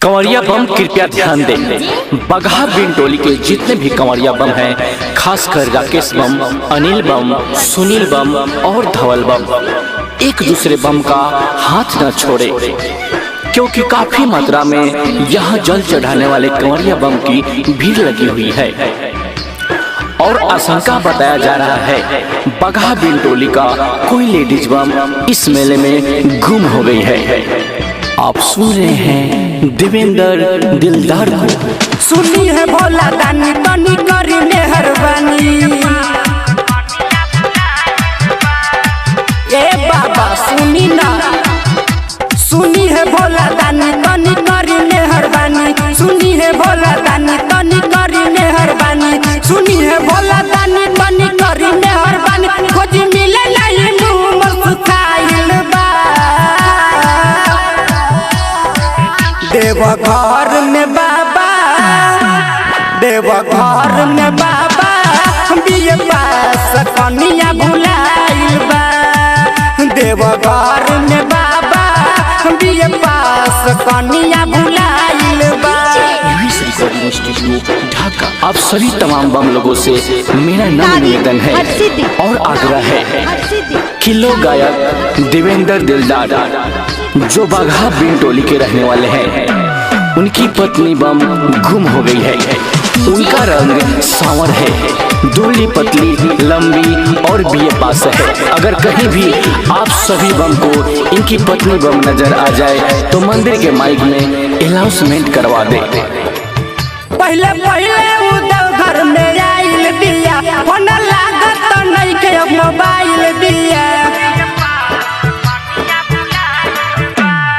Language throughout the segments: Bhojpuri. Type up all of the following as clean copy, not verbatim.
कंवरिया बम कृपया ध्यान दें। बगहा बिन टोली के जितने भी कंवरिया बम हैं, खासकर राकेश बम, अनिल बम, सुनील बम और धवल बम, एक दूसरे बम का हाथ न छोड़े, क्योंकि काफी मात्रा में यहाँ जल चढ़ाने वाले कंवरिया बम की भीड़ लगी हुई है और आशंका बताया जा रहा है बगहा बिन टोली का कोई लेडीज बम इस मेले में गुम हो गई है। आप सुन रहे हैं देवेंद्र दिलदार को। सुनी है भोला दानी तनी करी मेहरबानी, ए बाबा सुनी ना। सुनी है भोला दानी तनी करी मेहरबानी, सुनी है भोला दानी तनी करी मेहरबानी, सुनी है भोला दानी तनी करी मेहरबानी। खोज मिले नहीं मुँह मुस्काइल बा, देवा घर में बाबा, देवा घर में बाबा, बिये पास कनिया भुलाइल बा, देवा घर में बाबा, बिये पास कनिया भुलाइल बा। रिकॉर्डिंग स्टूडियो ढाका। आप सभी तमाम बम लोगों से मेरा नम्र निवेदन है और आग्रह है कि लोग गायक देवेंद्र दिलदार जो बगहा बिन टोली के रहने वाले हैं, उनकी पत्नी बम गुम हो गई है। उनका रंग सांवर है, दूली पतली लंबी और बीए पास है। अगर कहीं भी आप सभी बम को इनकी पत्नी बम नजर आ जाए तो मंदिर के माइक में अनाउंसमेंट करवा दे। पहले पहले उदव घर में आइल दिया, फोन लागत नहीं के मोबाइल दिया।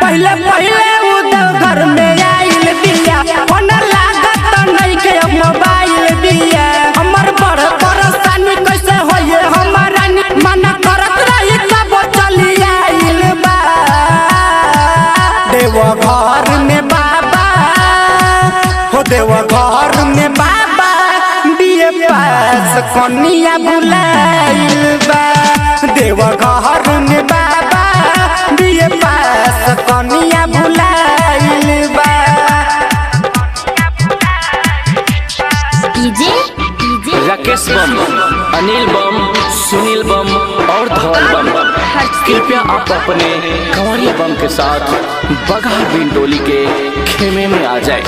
पहले पहले उदव घर में आइल दिया, फोन लागत नहीं के मोबाइल दिया। हमर बड़ परेशानी कैसे होए हमारा मना करत रही तब चली आइल बा, देवा घर में बाबा हो, देवा घर में बाबा, बिये पास कनिया भुलाइल बा, देवा घर में बाबा, बिये पास कनिया भुलाइल बा। राकेश बम, अनिल बम, सुनील बम और धवल बम, कृपया आप अपने कंवरिया बम के साथ बगहा बिन टोली के खेमे में आ जाए।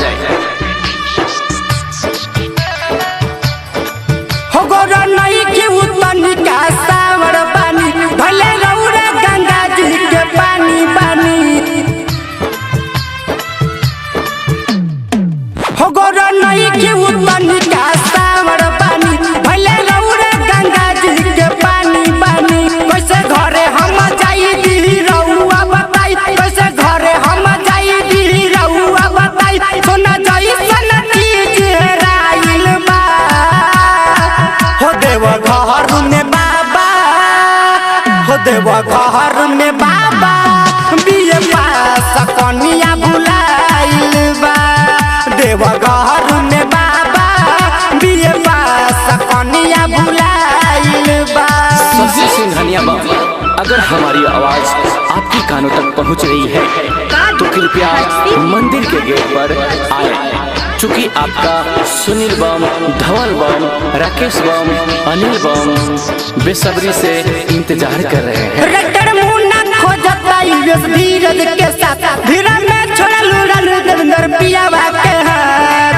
हो गोरा नहीं कि उतनी का सावर पानी, भले रौरा गंगा जी के पानी पानी। हो गोरा नहीं कि उतनी का सावर पानी, भले रौरा गंगा जी के पानी पानी। कैसे घरे हम जाई दी रउआ बताई, कैसे घरे हम जाई दी रउआ बताई। सोना जाई सन चीज हेराइल बा, हो देवा घर में बाबा, हो देवा घर में बाबा, बिये पास कनिया भुलाइल बा, देवा घर में बाबा, बिये पास कनिया भुलाइल बा। सबसे सिंघनिया बम, अगर हमारी आवाज आपकी कानों तक पहुंच रही है तो कृपया मंदिर के गेट पर आए, चूँकि आपका सुनील बम, धवल बम, राकेश बम, अनिल बम बेसब्री से इंतजार कर रहे हैं। रट्टर मुन्ना खोजता यूएस धीरज के साथ, धीरज में छोड़ा लूड़ा देवेंद्र पियावा के हाथ।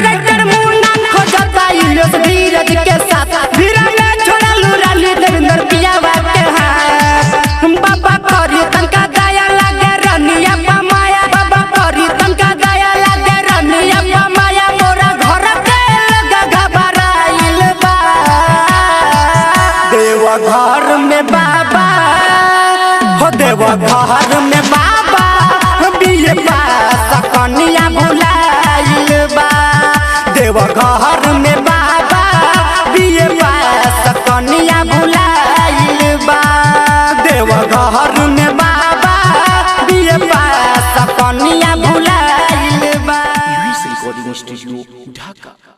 रट्टर मुन्ना खोजता यूएस धीरज के साथ, धीरज में छोड़ा लूड़ा देवेंद्र पियावा के हाथ। बाबा करी तनका दया लागे रनिया पमाया, बाबा करी तनका दया लागे रनिया पमाया। मोरा घर के लगा घबराइल बा, देवा घर में बाबा, हो देवा घर में बाबा, बिये पास कनिया भुलाइल बा, देवा घर में बाबा, बिये पास कनिया भुलाइल बा, देवा घर में बाबा, बिये पास कनिया भुलाइल रिकॉर्डिंग स्टूडियो ढाका।